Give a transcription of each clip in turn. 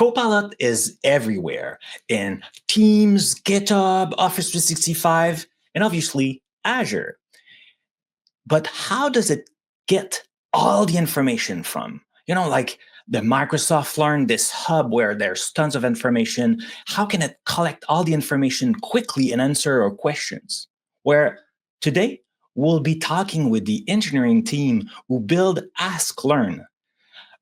Copilot is everywhere in Teams, GitHub, Office 365, and obviously Azure. But how does it get all the information from? Like the Microsoft Learn, this hub where there's tons of information. How can it collect all the information quickly and answer our questions? Where today, we'll be talking with the engineering team who build Ask Learn,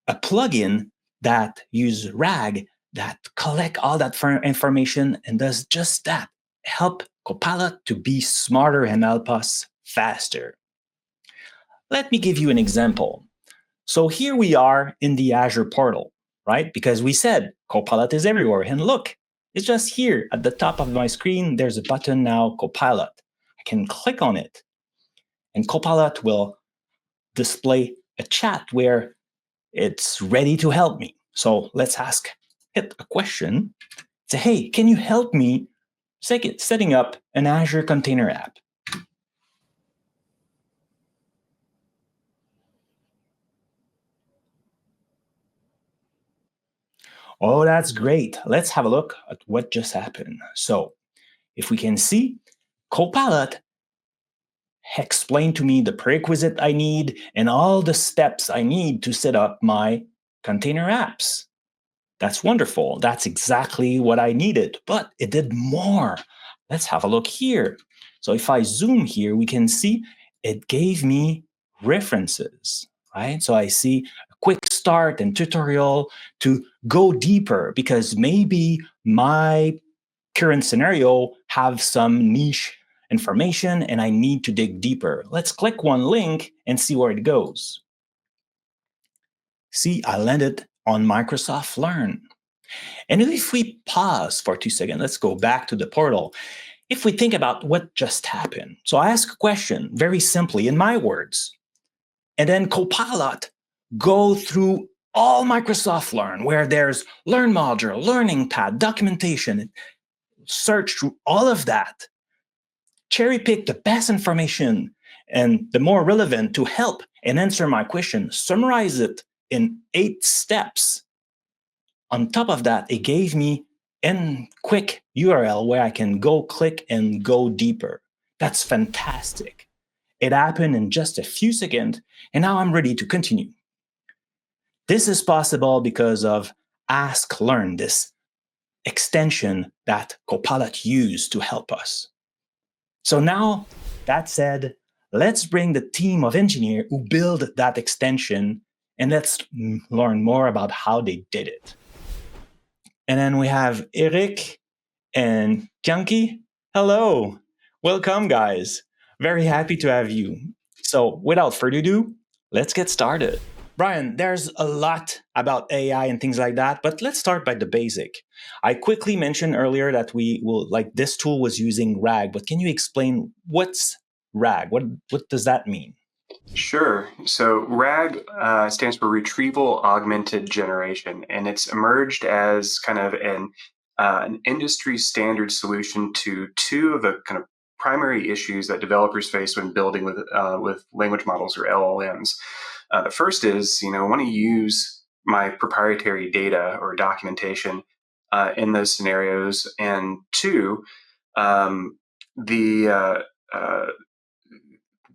a plugin that uses RAG that collect all that information and does just that, help Copilot to be smarter and help us faster. Let me give you an example. So here we are in the Azure portal, right? Because we said Copilot is everywhere. And look, it's just here at the top of my screen. There's a button now, Copilot. I can click on it. And Copilot will display a chat where it's ready to help me. So let's ask it a question. Say, hey, can you help me setting up an Azure container app? Oh, that's great. Let's have a look at what just happened. So if we can see, Copilot explained to me the prerequisite I need and all the steps I need to set up my container apps. That's wonderful. That's exactly what I needed, but it did more. Let's have a look here. So if I zoom here, we can see it gave me references, right? So I see a quick start and tutorial to go deeper because maybe my current scenario have some niche information and I need to dig deeper. Let's click one link and see where it goes. See, I landed on Microsoft Learn. And if we pause for 2 seconds, let's go back to the portal. If we think about what just happened, so I ask a question very simply in my words, and then Copilot go through all Microsoft Learn, where there's Learn module, learning pad, documentation, search through all of that, cherry pick the best information and the more relevant to help and answer my question, summarize it in 8 steps. On top of that, it gave me a quick URL where I can go click and go deeper. That's fantastic. It happened in just a few seconds, and now I'm ready to continue. This is possible because of Ask Learn, this extension that Copilot used to help us. So now, that said, let's bring the team of engineers who build that extension, and let's learn more about how they did it. And then we have Eric and Bianchi. Hello. Welcome, guys. Very happy to have you. So without further ado, let's get started. Brian, there's a lot about AI and things like that, but let's start by the basic. I quickly mentioned earlier that this tool was using RAG, but can you explain what's RAG? What does that mean? Sure. So RAG stands for retrieval-augmented generation, and it's emerged as kind of an industry standard solution to two of the kind of primary issues that developers face when building with language models or LLMs. The first is, I want to use my proprietary data or documentation in those scenarios, and two, the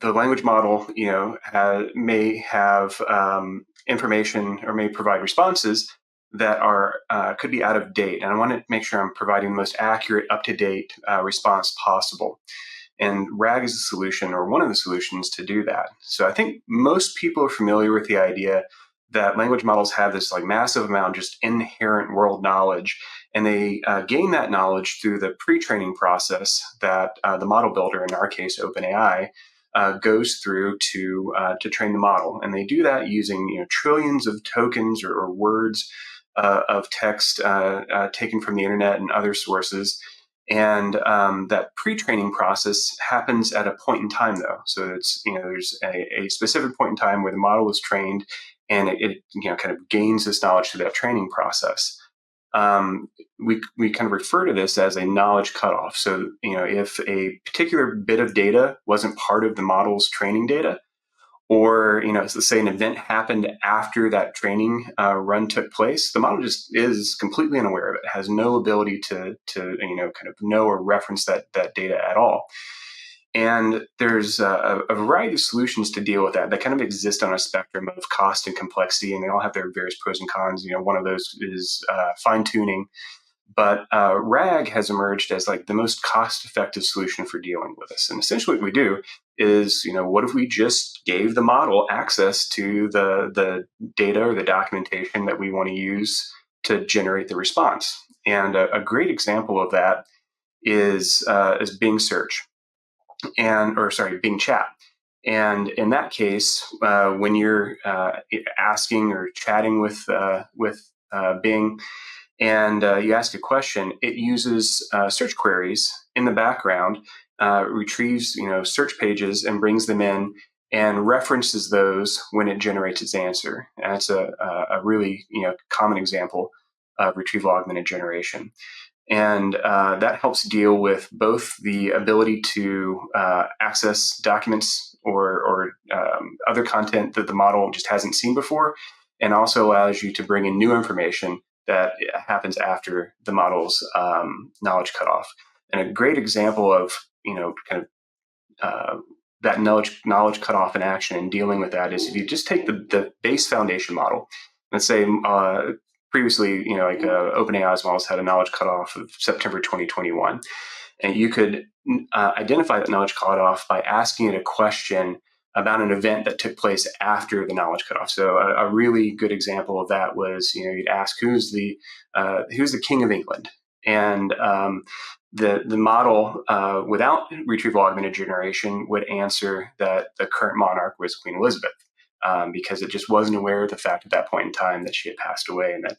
language model, may have information or may provide responses that are could be out of date, and I want to make sure I'm providing the most accurate, up-to-date response possible. And RAG is a solution, or one of the solutions, to do that. So I think most people are familiar with the idea that language models have this massive amount of just inherent world knowledge, and they gain that knowledge through the pre-training process that the model builder, in our case OpenAI, goes through to train the model. And they do that using trillions of tokens or words of text taken from the internet and other sources. And that pre-training process happens at a point in time, though. So it's there's a specific point in time where the model is trained, and it kind of gains this knowledge through that training process. We kind of refer to this as a knowledge cutoff. So if a particular bit of data wasn't part of the model's training data, or let's say an event happened after that training run took place, the model just is completely unaware of it, has no ability to kind of know or reference that data at all. And there's a variety of solutions to deal with that kind of exist on a spectrum of cost and complexity, and they all have their various pros and cons. One of those is fine tuning, but RAG has emerged as like the most cost-effective solution for dealing with this. And essentially, what we do is, what if we just gave the model access to the data or the documentation that we want to use to generate the response? And a great example of that is Bing Search Bing Chat. And in that case, when you're asking or chatting with Bing, and you ask a question, it uses search queries in the background, retrieves search pages and brings them in and references those when it generates its answer. And that's a really common example of retrieval-augmented generation. And that helps deal with both the ability to access documents or other content that the model just hasn't seen before, and also allows you to bring in new information that happens after the model's knowledge cutoff. And a great example of that knowledge cutoff in action and dealing with that is if you just take the base foundation model. Let's say previously, OpenAI's models had a knowledge cutoff of September 2021. And you could identify that knowledge cutoff by asking it a question about an event that took place after the knowledge cutoff. So a really good example of that was, you'd ask who's the King of England, and the model without retrieval augmented generation would answer that the current monarch was Queen Elizabeth, because it just wasn't aware of the fact at that point in time that she had passed away and that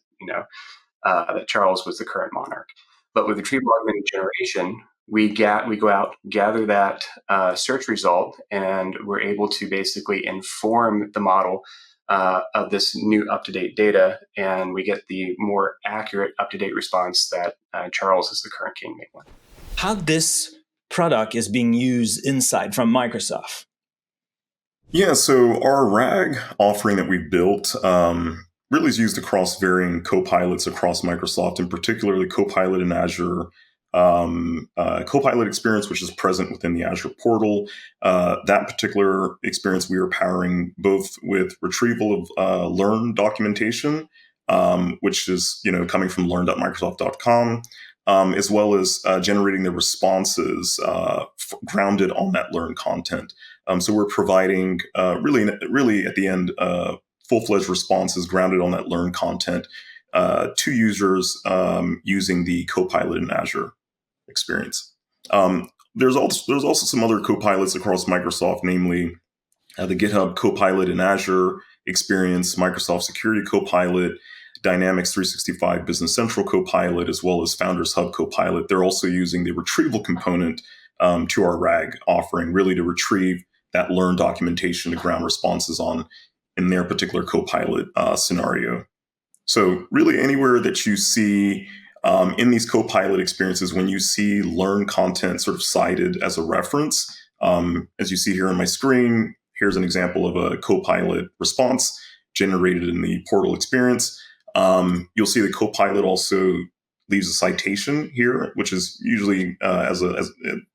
that Charles was the current monarch. But with retrieval augmented generation, we go out, gather that search result, and we're able to basically inform the model of this new up-to-date data, and we get the more accurate, up-to-date response that Charles is the current king of England. How this product is being used inside from Microsoft? Yeah, so our RAG offering that we built really is used across varying Copilots across Microsoft, and particularly Copilot in Azure, Copilot experience, which is present within the Azure portal. That particular experience we are powering both with retrieval of learn documentation, which is coming from learn.microsoft.com, as well as generating the responses grounded on that learn content. So we're providing really at the end full-fledged responses grounded on that learn content to users using the Copilot in Azure experience. There's also some other Copilots across Microsoft, namely the GitHub Copilot in Azure experience, Microsoft Security Copilot, Dynamics 365 Business Central Copilot, as well as Founders Hub Copilot. They're also using the retrieval component to our RAG offering, really to retrieve that learn documentation to ground responses on in their particular Copilot scenario. So really anywhere that you see in these Copilot experiences, when you see learn content sort of cited as a reference, as you see here on my screen, here's an example of a Copilot response generated in the portal experience. You'll see the Copilot also leaves a citation here, which is usually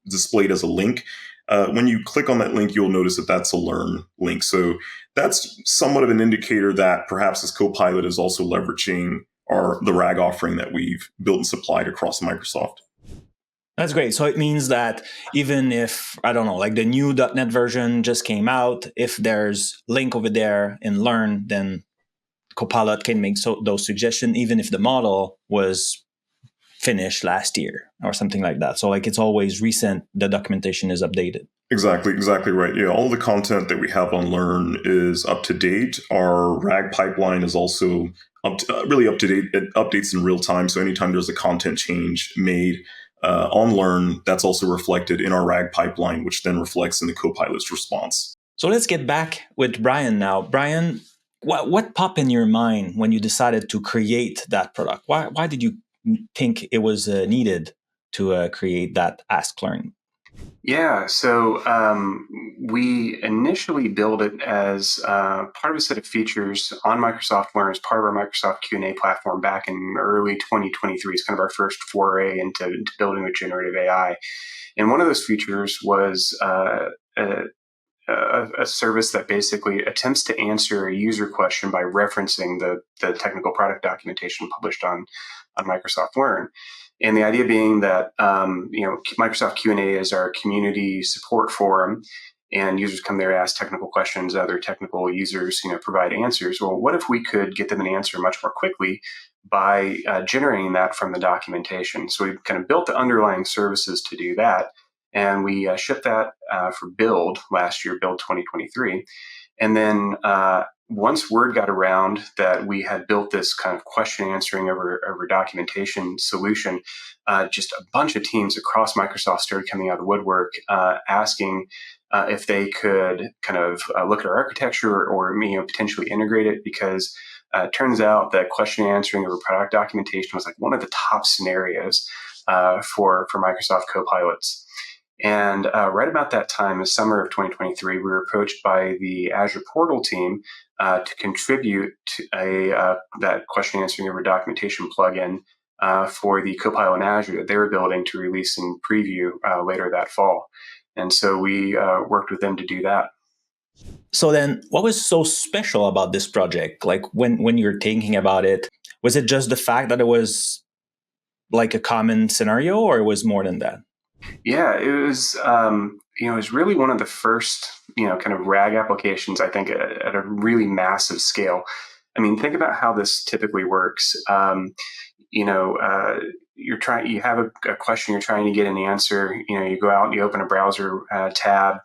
displayed as a link. When you click on that link, you'll notice that that's a learn link. So that's somewhat of an indicator that perhaps this Copilot is also leveraging the RAG offering that we've built and supplied across Microsoft. That's great. So it means that even if, I don't know, like the new .NET version just came out, if there's link over there in Learn, then Copilot can make those suggestions, even if the model was finished last year or something like that. So like it's always recent, the documentation is updated. Exactly right. Yeah, all the content that we have on Learn is up to date. Our RAG pipeline is also really up to date. It updates in real time. So anytime there's a content change made on Learn, that's also reflected in our RAG pipeline, which then reflects in the Copilot's response. So let's get back with Brian now. Brian, what popped in your mind when you decided to create that product? Why did you think it was needed to create that Ask Learn? Yeah, so we initially built it as part of a set of features on Microsoft Learn as part of our Microsoft Q&A platform back in early 2023. It's kind of our first foray into building with generative AI. And one of those features was a, a service that basically attempts to answer a user question by referencing the technical product documentation published on Microsoft Learn. And the idea being that Microsoft Q&A is our community support forum, and users come there, ask technical questions. Other technical users, provide answers. Well, what if we could get them an answer much more quickly by generating that from the documentation? So we kind of built the underlying services to do that, and we shipped that for build last year, build 2023. And then once word got around that we had built this kind of question answering over documentation solution, just a bunch of teams across Microsoft started coming out of the woodwork asking if they could kind of look at our architecture or potentially integrate it, because it turns out that question answering over product documentation was like one of the top scenarios for Microsoft Copilots. And right about that time, the summer of 2023, we were approached by the Azure portal team to contribute to that question answering over documentation plugin for the Copilot in Azure that they were building to release in preview later that fall. And so we worked with them to do that. So then, what was so special about this project? Like when you're thinking about it, was it just the fact that it was like a common scenario, or it was more than that? Yeah, it was really one of the first, kind of RAG applications, I think, at a really massive scale. I mean, think about how this typically works. You have a question, you're trying to get an answer. You go out and you open a browser tab.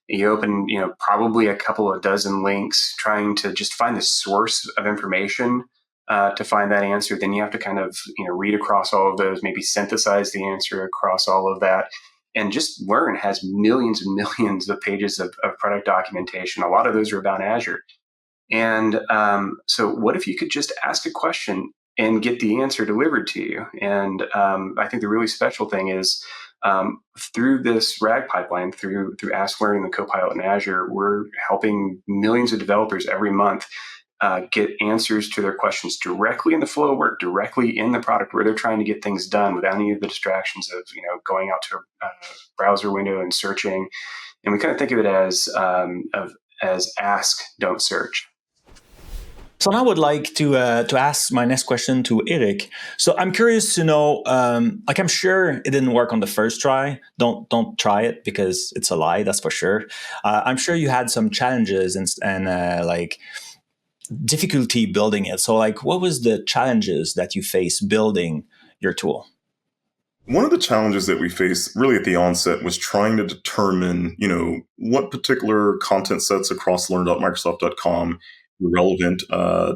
You open, probably a couple of dozen links, trying to just find the source of information to find that answer. Then you have to kind of, read across all of those, maybe synthesize the answer across all of that. And just Learn has millions and millions of pages of product documentation. A lot of those are about Azure. And so what if you could just ask a question and get the answer delivered to you? And I think the really special thing is through this RAG pipeline, through Ask Learn and the Copilot in Azure, we're helping millions of developers every month get answers to their questions directly in the flow of work, directly in the product where they're trying to get things done without any of the distractions of going out to a browser window and searching. And we kind of think of it as ask, don't search. So now I would like to ask my next question to Eric. So I'm curious to know, like I'm sure it didn't work on the first try. Don't try it because it's a lie. That's for sure. I'm sure you had some challenges and like difficulty building it. So like, what was the challenges that you faced building your tool? One of the challenges that we faced really at the onset was trying to determine, what particular content sets across learn.microsoft.com were relevant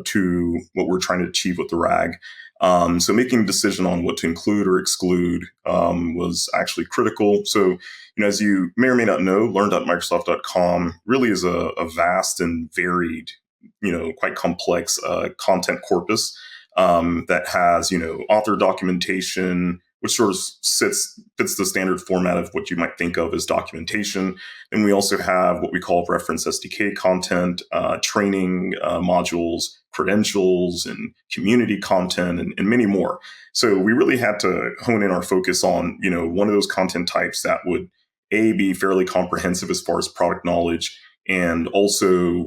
to what we're trying to achieve with the RAG. So making a decision on what to include or exclude was actually critical. So, as you may or may not know, learn.microsoft.com really is a vast and varied, quite complex content corpus that has, author documentation, which sort of fits the standard format of what you might think of as documentation. And we also have what we call reference SDK content, training modules, credentials, and community content, and many more. So we really had to hone in our focus on, one of those content types that would, be fairly comprehensive as far as product knowledge, and also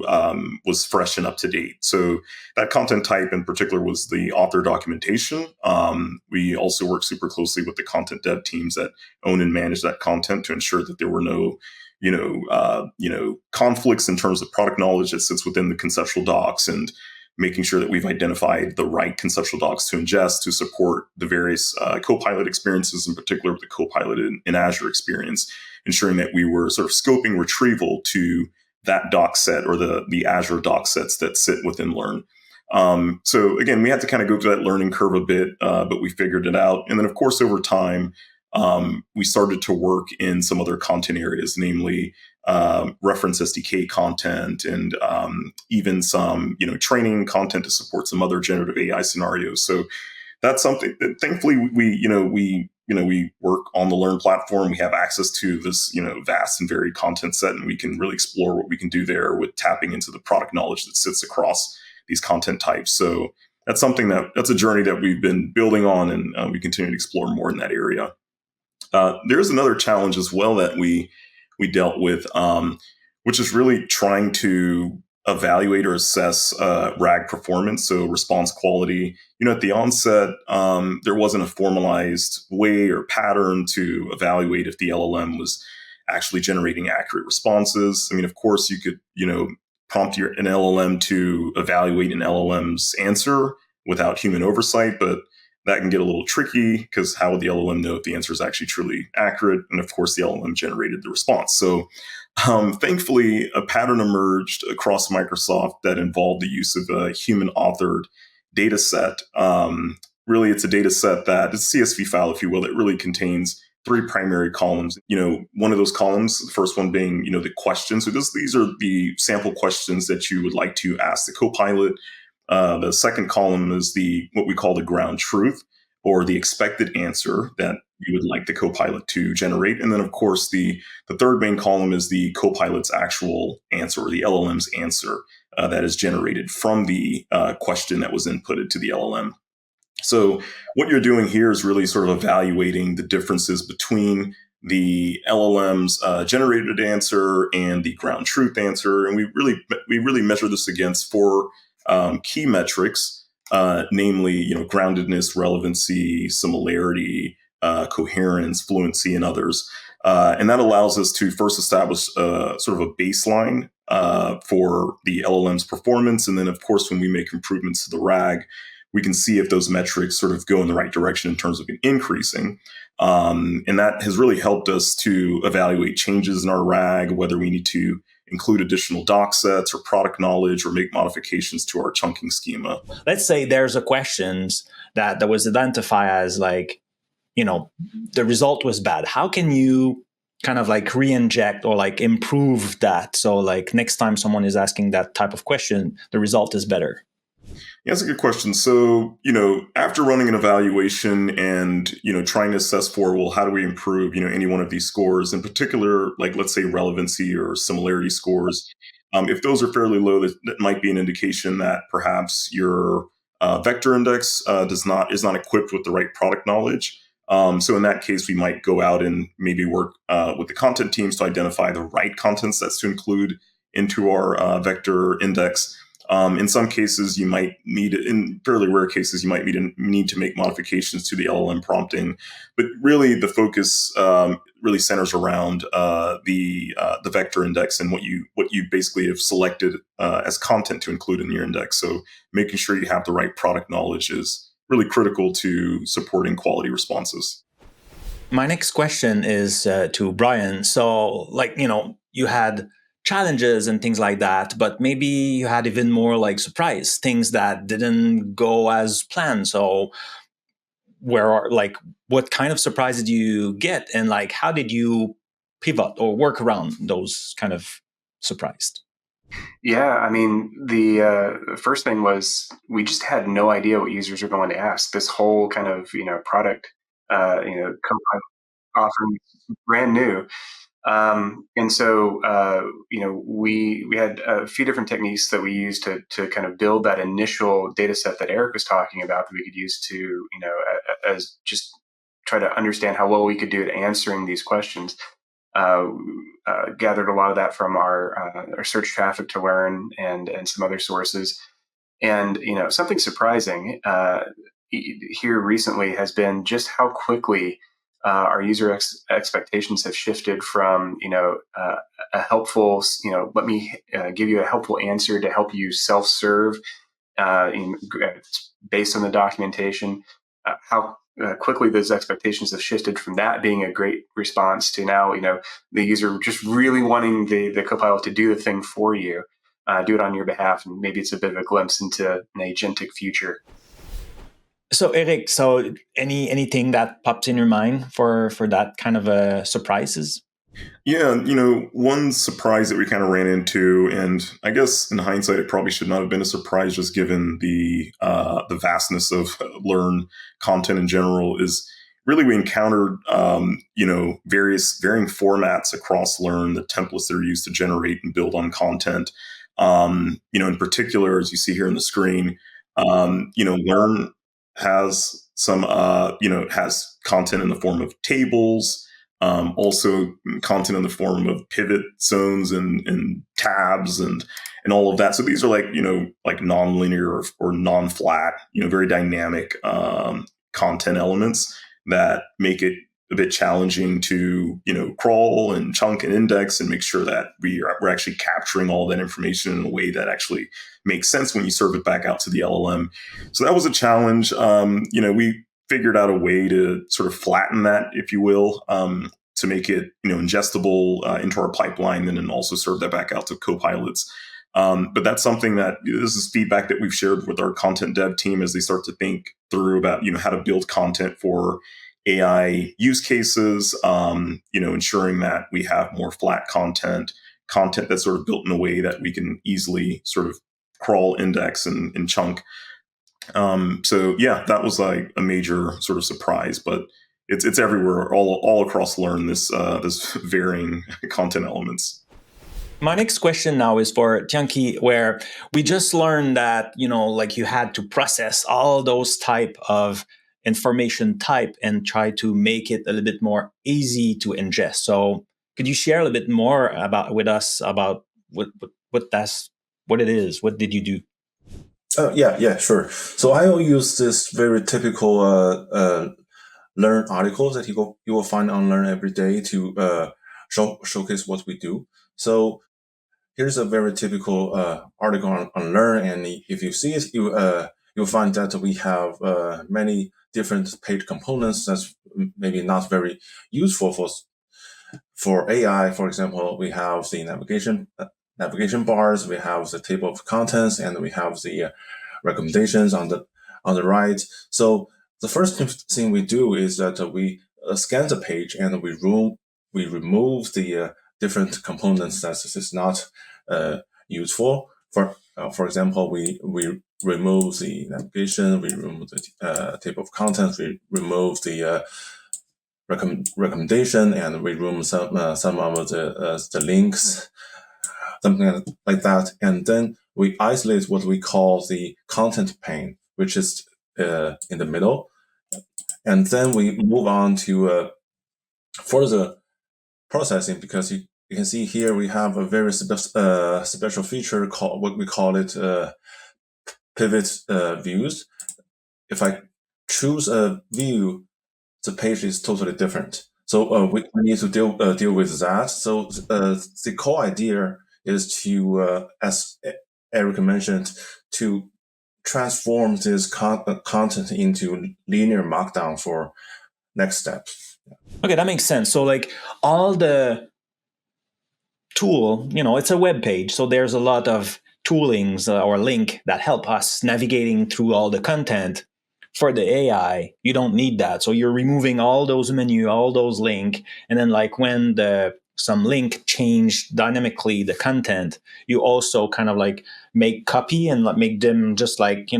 was fresh and up to date. So that content type in particular was the author documentation. We also worked super closely with the content dev teams that own and manage that content to ensure that there were no, conflicts in terms of product knowledge that sits within the conceptual docs, and making sure that we've identified the right conceptual docs to ingest to support the various Copilot experiences, in particular with the Copilot in Azure experience, ensuring that we were sort of scoping retrieval to that doc set or the Azure doc sets that sit within Learn. So again, we had to kind of go through that learning curve a bit, but we figured it out. And then of course, over time, we started to work in some other content areas, namely reference SDK content and even some, training content to support some other generative AI scenarios. So that's something that thankfully we work on the Learn platform. We have access to this, vast and varied content set, and we can really explore what we can do there with tapping into the product knowledge that sits across these content types. So that's a journey that we've been building on, and we continue to explore more in that area. There's another challenge as well that we dealt with, which is really trying to evaluate or assess RAG performance, so response quality. At the onset, there wasn't a formalized way or pattern to evaluate if the LLM was actually generating accurate responses. I mean, of course, you could, prompt an LLM to evaluate an LLM's answer without human oversight, but that can get a little tricky because how would the LLM know if the answer is actually truly accurate? And of course, the LLM generated the response. So thankfully, a pattern emerged across Microsoft that involved the use of a human-authored data set. Really, it's a data set it's a CSV file, if you will, that really contains 3 primary columns. One of those columns, the first one being, the questions. So these are the sample questions that you would like to ask the Copilot. The second column is what we call the ground truth, or the expected answer that you would like the Copilot to generate. And then, of course, the third main column is the Copilot's actual answer, or the LLM's answer that is generated from the question that was inputted to the LLM. So what you're doing here is really sort of evaluating the differences between the LLM's generated answer and the ground truth answer. And we really measure this against 4 key metrics, namely, groundedness, relevancy, similarity, coherence, fluency, and others. And that allows us to first establish sort of a baseline for the LLM's performance. And then, of course, when we make improvements to the RAG, we can see if those metrics sort of go in the right direction in terms of increasing. And that has really helped us to evaluate changes in our RAG, whether we need to include additional doc sets or product knowledge or make modifications to our chunking schema. Let's say there's a question that was identified as the result was bad. How can you kind of re-inject or improve that? So next time someone is asking that type of question, the result is better. Yeah, that's a good question. So, after running an evaluation and, trying to assess how do we improve, any one of these scores, in particular, let's say relevancy or similarity scores, if those are fairly low, that might be an indication that perhaps your vector index is not equipped with the right product knowledge. So in that case, we might go out and maybe work with the content teams to identify the right content sets to include into our vector index. In some cases, in fairly rare cases, you might need to make modifications to the LLM prompting. But really, the focus really centers around the vector index and what you basically have selected as content to include in your index. So making sure you have the right product knowledge is really critical to supporting quality responses. My next question is to Brian. So, you had challenges and things like that, but maybe you had even more surprise things that didn't go as planned. So what kind of surprise did you get, and how did you pivot or work around those kind of surprised? Yeah, I mean, the first thing was we just had no idea what users are going to ask. This whole kind of product, Copilot offering brand new. And so, we had a few different techniques that we used to kind of build that initial data set that Eric was talking about that we could use to, as just try to understand how well we could do at answering these questions. Gathered a lot of that from our search traffic to Learn and some other sources. And, something surprising here recently has been just how quickly our user expectations have shifted from, a helpful, let me give you a helpful answer to help you self-serve based on the documentation, how quickly those expectations have shifted from that being a great response to now, the user just really wanting the Copilot to do the thing for you, do it on your behalf. And maybe it's a bit of a glimpse into an agentic future. So Eric, anything that pops in your mind for that kind of surprises? Yeah, one surprise that we kind of ran into, and I guess in hindsight, it probably should not have been a surprise, just given the vastness of Learn content in general, is really we encountered various varying formats across Learn, the templates that are used to generate and build on content. In particular, as you see here on the screen, Learn has some has content in the form of tables, also content in the form of pivot zones and tabs and all of that. So these are like nonlinear or non-flat, very dynamic content elements that make it a bit challenging to crawl and chunk and index and make sure that we're actually capturing all that information in a way that actually makes sense when you serve it back out to the LLM. So that was a challenge. We figured out a way to sort of flatten that, if you will, to make it ingestible into our pipeline, and then also serve that back out to copilots. But that's something that this is feedback that we've shared with our content dev team as they start to think through about how to build content for AI use cases. Ensuring that we have more flat content that's sort of built in a way that we can easily sort of crawl, index, and chunk. So yeah, that was like a major sort of surprise, but it's everywhere, all across Learn, this varying content elements. My next question now is for Tianqi, where we just learned that, like you had to process all those type of information type and try to make it a little bit more easy to ingest. So could you share a little bit more with us about what it is? What did you do? Yeah, sure. So I will use this very typical Learn articles that you will find on Learn every day to showcase what we do. So here's a very typical article on Learn, and if you see it, you'll find that we have many different page components that's maybe not very useful for AI. For example, we have the navigation bars, we have the table of contents, and we have the recommendations on the right. So the first thing we do is that we scan the page and we remove the different components that is not useful. For example, we remove the navigation, we remove the table of contents, we remove the recommendation, and we remove some of the links, something like that, and then we isolate what we call the content pane, which is in the middle, and then we move on to further processing, because you can see here we have a very special feature called what we call it pivot views. If I choose a view, the page is totally different. So we need to deal with that. So the core idea is to, as Eric mentioned, to transform this content into linear markdown for next steps. Okay, that makes sense. So like all the tool, it's a web page. So there's a lot of toolings or link that help us navigating through all the content. For the AI, you don't need that. So you're removing all those menu, all those link, and then like when some link change dynamically the content, you also kind of like make copy and make them just like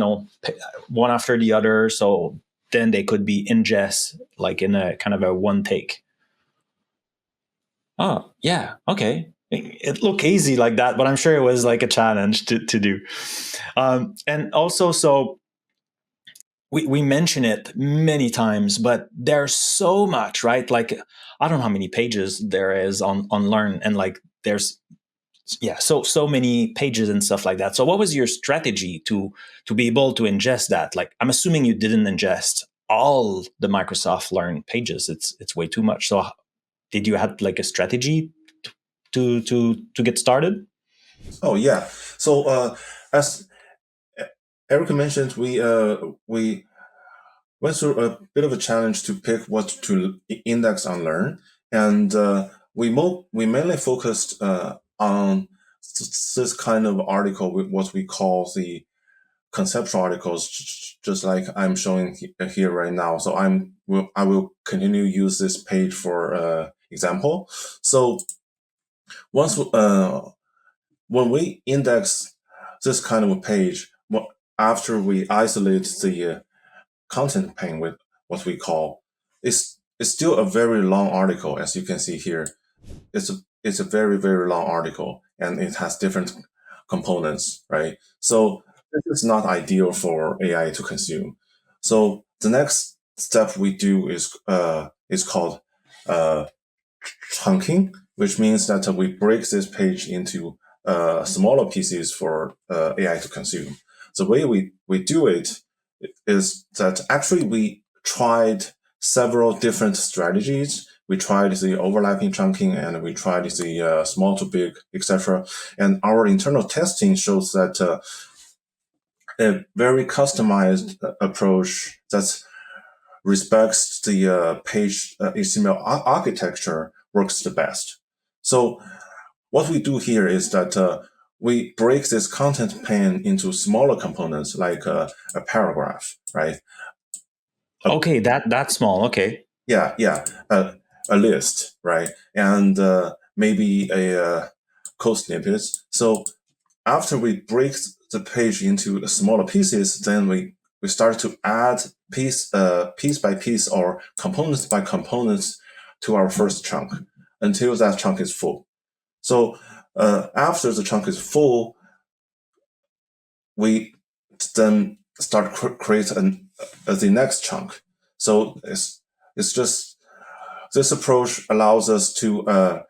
one after the other. So then they could be ingest like in a kind of a one take. Oh yeah, okay. It looked easy like that, but I'm sure it was like a challenge to do. And also, so we mention it many times, but there's so much, right? Like I don't know how many pages there is on Learn, and like there's so many pages and stuff like that. So what was your strategy to be able to ingest that? Like I'm assuming you didn't ingest all the Microsoft Learn pages. It's way too much. So did you have like a strategy to get started? Oh yeah. So as Eric mentioned, we went through a bit of a challenge to pick what to index on Learn, and we mainly focused on this kind of article, with what we call the conceptual articles, just like I'm showing here right now. So I will continue to use this page for example. So once when we index this kind of a page, after we isolate the content pane with what we call, it's still a very long article, as you can see here. It's a very, very long article, and it has different components, right? So this is not ideal for AI to consume. So the next step we do is called uh, chunking, which means that we break this page into smaller pieces for AI to consume. The way we do it is that actually we tried several different strategies. We tried the overlapping chunking and we tried the small to big, etc. And our internal testing shows that a very customized approach that respects the page HTML architecture works the best. So what we do here is that we break this content pane into smaller components, like a paragraph, right? Okay, that's small. Okay. Yeah, a list, right? And maybe a code snippets. So after we break the page into smaller pieces, then we start to add piece by piece or components by components to our first chunk until that chunk is full. So after the chunk is full, we then start create the next chunk. So it's just this approach allows us to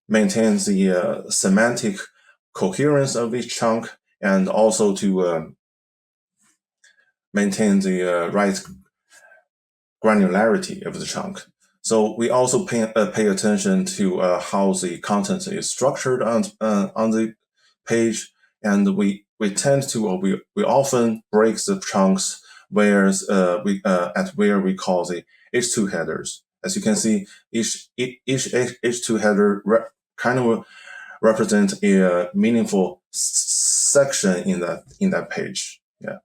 maintain the semantic coherence of each chunk and also to maintain the right granularity of the chunk. So we also pay attention to how the content is structured on the page, and we tend to, or we often break the chunks where where we call the H2 headers. As you can see, each H2 header kind of represent a meaningful section in that page. Yeah.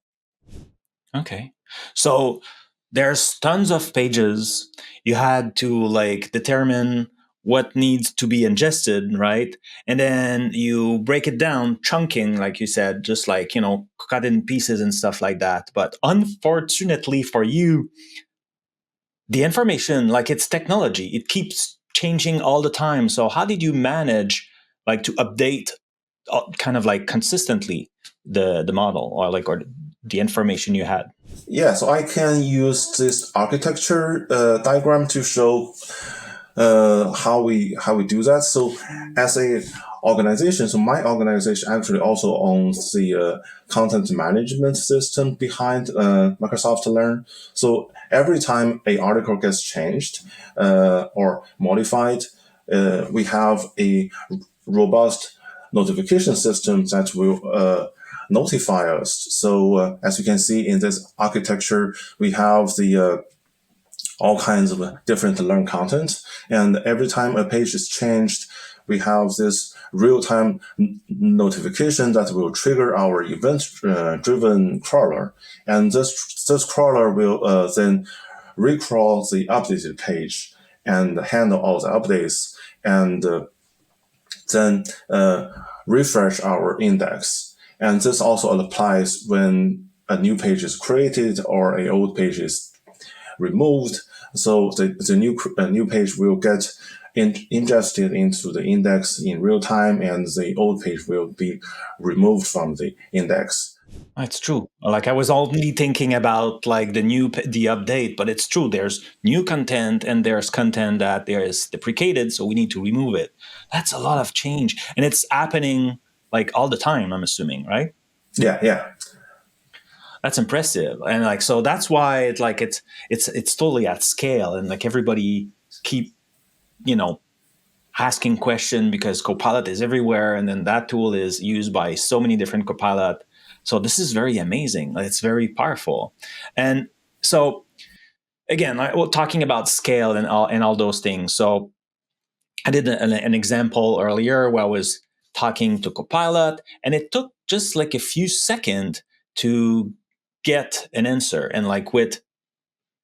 Okay. So there's tons of pages. You had to like determine what needs to be ingested, right? And then you break it down, chunking, like you said, just like, cut in pieces and stuff like that. But unfortunately for you, the information, like it's technology, it keeps changing all the time. So how did you manage like to update kind of like consistently the model or the information you had? Yeah, so I can use this architecture diagram to show how we do that. So as a organization, so my organization actually also owns the content management system behind Microsoft Learn. So every time a article gets changed or modified, we have a robust notification system that will notify us. So as you can see in this architecture, we have the all kinds of different learn content. And every time a page is changed, we have this real-time notification that will trigger our event-driven crawler. And this crawler will then recrawl the updated page and handle all the updates and then refresh our index. And this also applies when a new page is created or an old page is removed. So the new page will get ingested into the index in real time, and the old page will be removed from the index. It's true. Like I was only thinking about like the update, but it's true. There's new content and there's content that there is deprecated, so we need to remove it. That's a lot of change, and it's happening like all the time. I'm assuming, right? Yeah. That's impressive, and like so that's why it's totally at scale, and like everybody keep asking question because Copilot is everywhere, and then that tool is used by so many different Copilot. So this is very amazing. It's very powerful, and so again, talking about scale and all those things. So I did an example earlier where I was talking to Copilot, and it took just like a few seconds to get an answer, and like with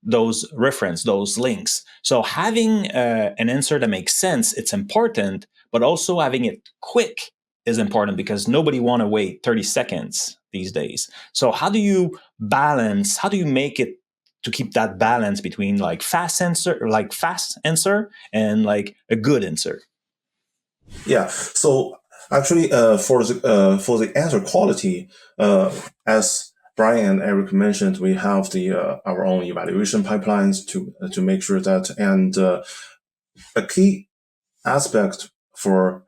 those reference, those links. So having an answer that makes sense, it's important, but also having it quick is important because nobody want to wait 30 seconds these days. So how do you make it to keep that balance between like fast answer and like a good answer? Yeah. So actually, for the answer quality, as Brian and Eric mentioned, we have the our own evaluation pipelines to make sure that, and a key aspect for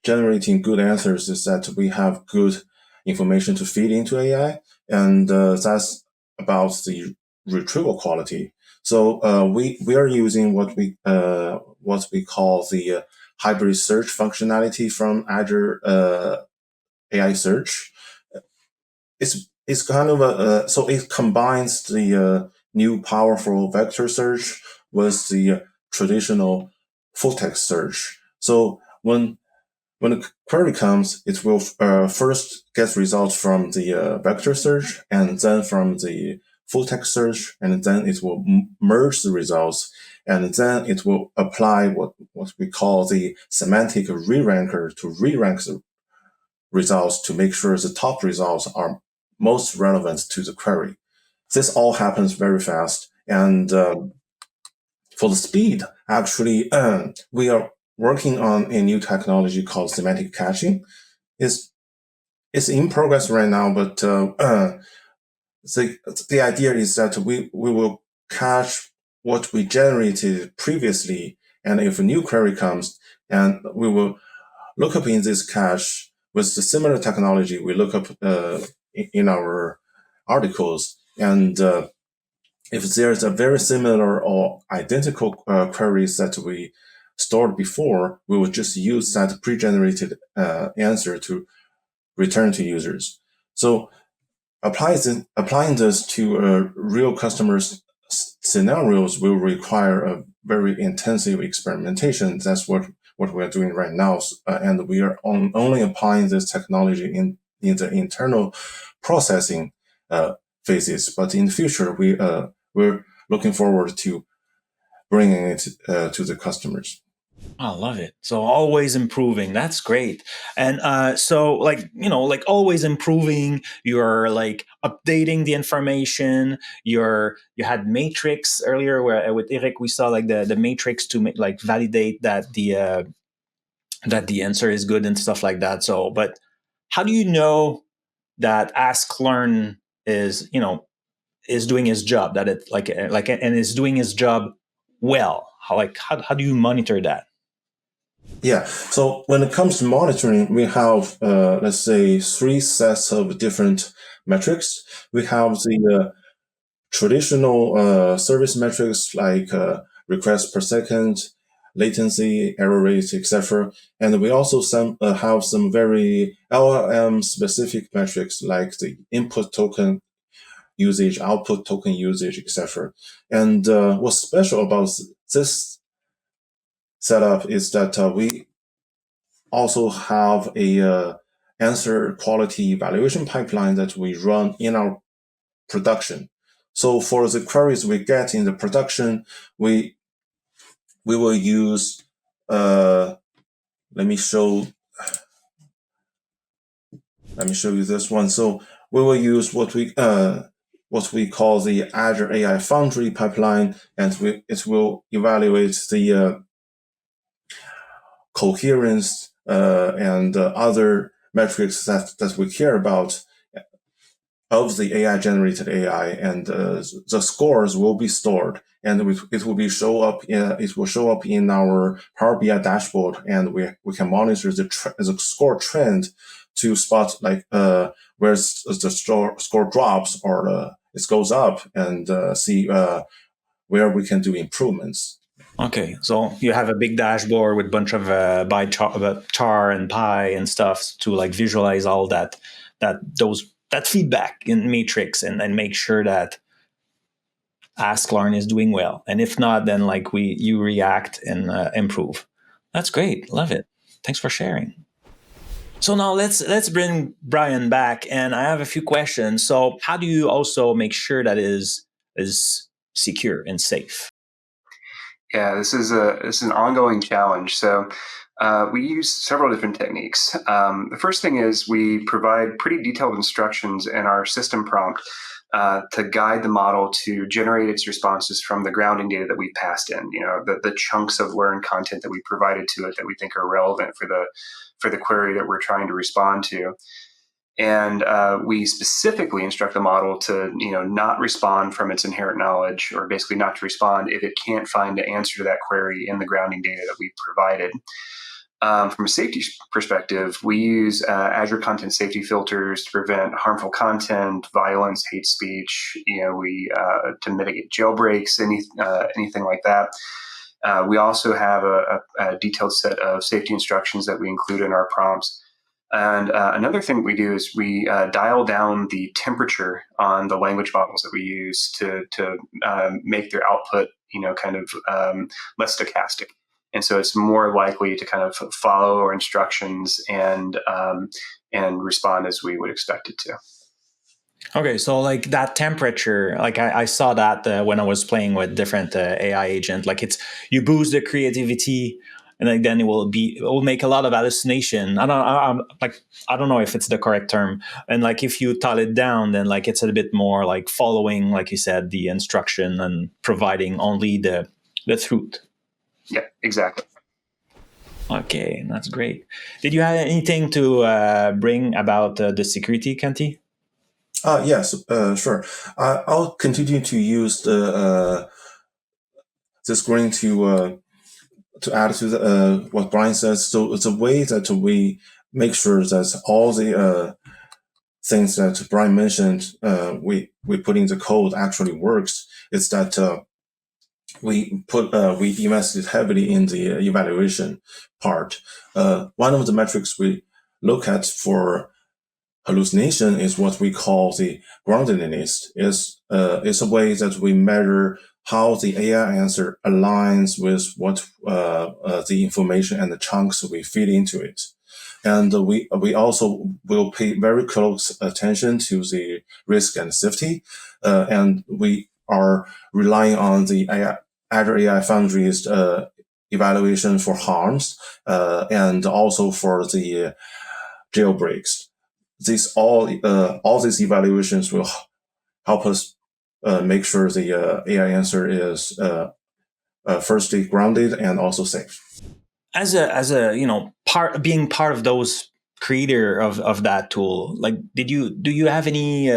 generating good answers is that we have good information to feed into AI, and that's about the retrieval quality. So we are using what we call the hybrid search functionality from Azure AI search. It's kind of so it combines the new powerful vector search with the traditional full text search. So when a query comes, it will first get results from the vector search, and then from the full text search, and then it will merge the results, and then it will apply what we call the semantic re-ranker to re-rank the results to make sure the top results are most relevant to the query. This all happens very fast, and for the speed, actually, we are working on a new technology called semantic caching. It's in progress right now, but the idea is that we will cache what we generated previously, and if a new query comes, and we will look up in this cache with the similar technology we look up in our articles, and if there's a very similar or identical queries that we stored before, we will just use that pre-generated answer to return to users. So applying this to real customers scenarios will require a very intensive experimentation. That's what we're doing right now, and we are only applying this technology in the internal processing phases. But in the future, we're looking forward to bringing it to the customers. I love it. So always improving. That's great. And so like, like always improving, you're like updating the information. You had matrix earlier where with Eric, we saw like the matrix to make like validate that the answer is good and stuff like that. So, but how do you know that ask learn is doing his job, that it and is doing his job well? How do you monitor that? Yeah. So when it comes to monitoring, we have, let's say, 3 sets of different metrics. We have the traditional service metrics like requests per second, latency, error rate, etc. And we also have some very LLM specific metrics like the input token usage, output token usage, etc. And what's special about this setup is that we also have a answer quality evaluation pipeline that we run in our production. So for the queries we get in the production, we will use let me show you this one. So we will use what we call the Azure AI Foundry pipeline, and it will evaluate the coherence and other metrics that we care about of the AI generated AI, and the scores will be stored, and it will show up in our Power BI dashboard, and we can monitor the score trend to spot like where the score drops or it goes up, and see where we can do improvements. Okay, so you have a big dashboard with a bunch of char and pie and stuff to like visualize all that feedback in matrix and make sure that ask learn is doing well. And if not, then like you react and improve. That's great. Love it. Thanks for sharing. So now let's bring Brian back, and I have a few questions. So how do you also make sure that is secure and safe? Yeah, this is an ongoing challenge. So we use several different techniques. The first thing is we provide pretty detailed instructions in our system prompt to guide the model to generate its responses from the grounding data that we passed in. The chunks of learned content that we provided to it that we think are relevant for the query that we're trying to respond to. And we specifically instruct the model to, not respond from its inherent knowledge, or basically not to respond if it can't find the answer to that query in the grounding data that we provided. From a safety perspective, we use Azure content safety filters to prevent harmful content, violence, hate speech. We to mitigate jailbreaks, anything like that. We also have a detailed set of safety instructions that we include in our prompts. And another thing that we do is we dial down the temperature on the language models that we use to make their output, less stochastic. And so it's more likely to kind of follow our instructions and respond as we would expect it to. Okay, so like that temperature, like I saw that when I was playing with different AI agent, like you boost the creativity, and like then it will make a lot of hallucination. I don't know if it's the correct term. And like if you tell it down, then like it's a bit more like following, like you said, the instruction and providing only the truth. Yeah, exactly. Okay, that's great. Did you have anything to bring about the security, Kanti? Yes, sure. I'll continue to use the this screen to add to what Brian says. So it's a way that we make sure that all the things that Brian mentioned, we put in the code actually works. It's that we invested heavily in the evaluation part. One of the metrics we look at for hallucination is what we call the groundedness. It's a way that we measure how the AI answer aligns with what the information and the chunks we feed into it. And we also will pay very close attention to the risk and safety. And we are relying on the Azure AI Foundry's evaluation for harms and also for the jailbreaks. All these evaluations will help us make sure the AI answer is firstly grounded and also safe. As a being part of those creator of that tool, like do you have any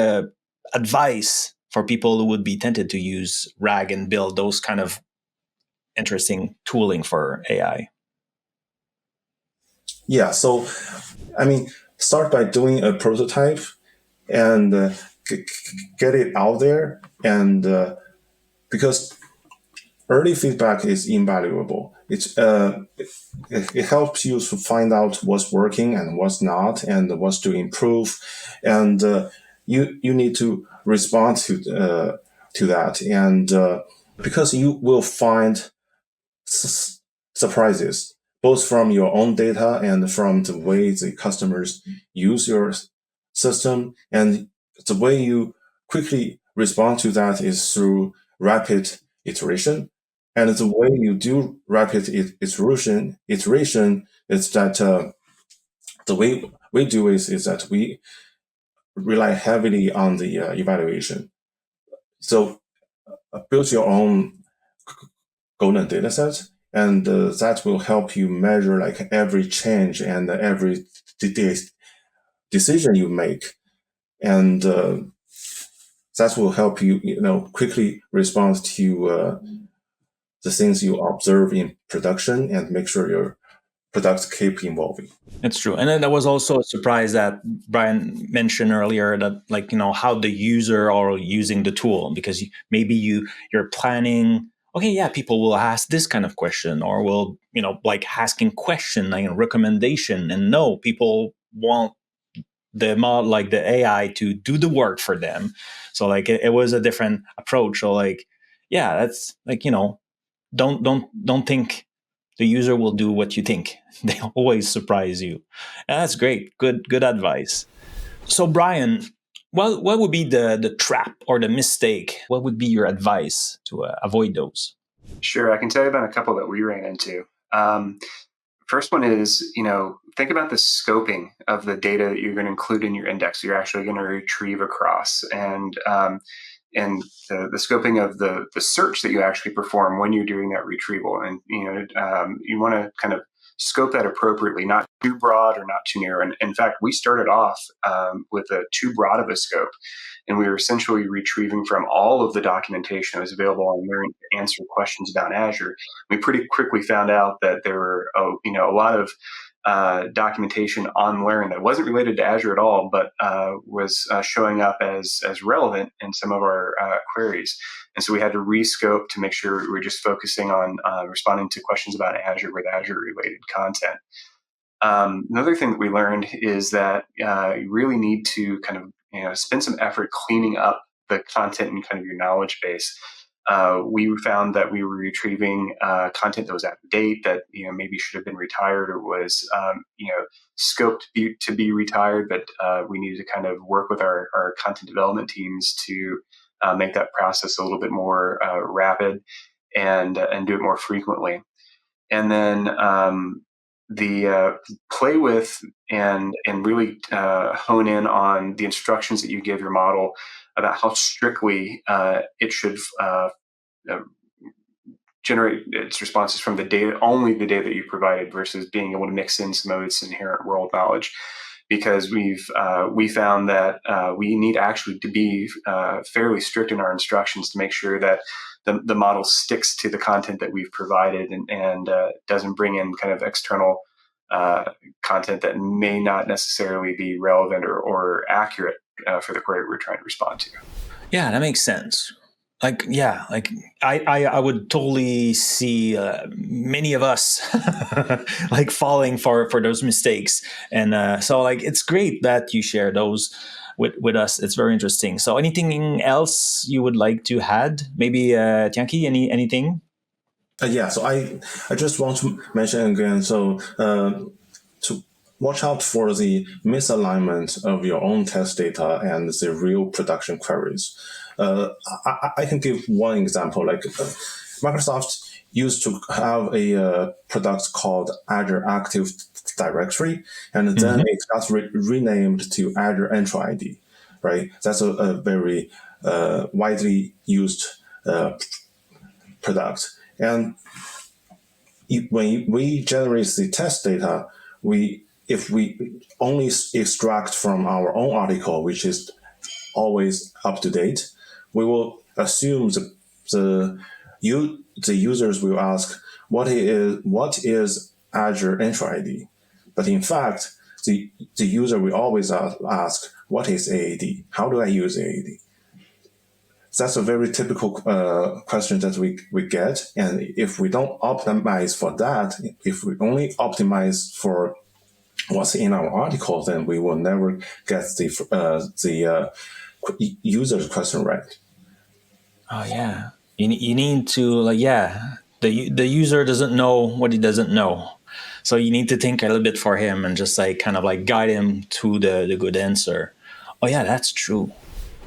advice for people who would be tempted to use RAG and build those kind of interesting tooling for AI? Yeah, so I mean, start by doing a prototype and get it out there, and because early feedback is invaluable. It helps you to find out what's working and what's not, and what's to improve, and you need to respond to that, and because you will find surprises both from your own data and from the way the customers use your system, and the way you quickly respond to that is through rapid iteration. And the way you do rapid iteration is that the way we do is that we rely heavily on the evaluation. So build your own golden data set, and that will help you measure like every change and every decision you make. And that will help you, quickly respond to the things you observe in production and make sure your products keep evolving. It's true. And then there was also a surprise that Brian mentioned earlier, that how the user are using the tool, because maybe you're planning, okay, yeah, people will ask this kind of question, or will, like asking question, like a recommendation, and no, people want the mod, like the AI to do the work for them. So like it was a different approach. So like, yeah, that's like, don't think the user will do what you think. They always surprise you. And that's great. Good advice. So Brian, what would be the trap or the mistake? What would be your advice to avoid those? Sure, I can tell you about a couple that we ran into. First one is, think about the scoping of the data that you're going to include in your index. You're actually going to retrieve across, and the scoping of the search that you actually perform when you're doing that retrieval. And you want to kind of scope that appropriately, not too broad or not too narrow. And in fact, we started off with a too broad of a scope, and we were essentially retrieving from all of the documentation that was available on Learn to answer questions about Azure. We pretty quickly found out that there were a lot of documentation on Learn that wasn't related to Azure at all, but was showing up as relevant in some of our queries. And so we had to rescope to make sure we were just focusing on responding to questions about Azure with Azure-related content. Another thing that we learned is that you really need to kind of spend some effort cleaning up the content and kind of your knowledge base. We found that we were retrieving content that was out of date, that maybe should have been retired or was scoped to be retired, but we needed to kind of work with our content development teams to make that process a little bit more rapid and do it more frequently. And then the play with and really hone in on the instructions that you give your model about how strictly it should generate its responses from the data, only the data that you provided, versus being able to mix in some of its inherent world knowledge. Because we found that we need actually to be fairly strict in our instructions to make sure that the model sticks to the content that we've provided and doesn't bring in kind of external content that may not necessarily be relevant or accurate for the query we're trying to respond to. Yeah, that makes sense. I would totally see many of us like falling for those mistakes. And so it's great that you share those with us. It's very interesting. So anything else you would like to add? Maybe Tianqi, anything? Yeah, so I just want to mention again, so to watch out for the misalignment of your own test data and the real production queries. I can give one example. Microsoft used to have a product called Azure Active Directory, and then it got renamed to Azure Entry ID, right? That's a very widely used product. And when we generate the test data, if we only extract from our own article, which is always up to date, we will assume the users will ask, what is Azure Entry ID? But in fact, the user will always ask, what is AAD? How do I use AAD? That's a very typical question that we get. And if we don't optimize for that, if we only optimize for what's in our article, then we will never get the user's question right. Oh yeah, you need to the user doesn't know what he doesn't know, so you need to think a little bit for him and just guide him to the good answer. Oh yeah, that's true.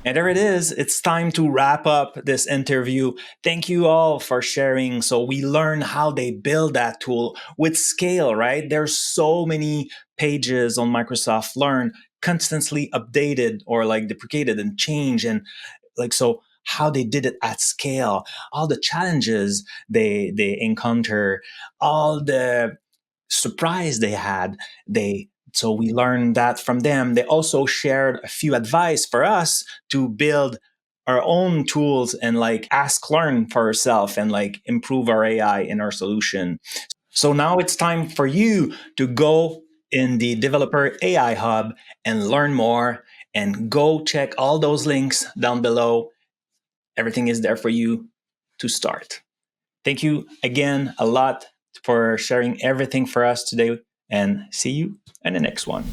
And there it is. It's time to wrap up this interview. Thank you all for sharing. So we learned how they build that tool with scale, right? There's so many pages on Microsoft Learn constantly updated or deprecated and changed. And so how they did it at scale, all the challenges they encounter, all the surprise they had, so we learned that from them. They also shared a few advice for us to build our own tools and ask Learn for ourselves and improve our AI in our solution. So now it's time for you to go in the Developer AI Hub and learn more, and go check all those links down below. Everything is there for you to start. Thank you again a lot for sharing everything for us today, and see you in the next one.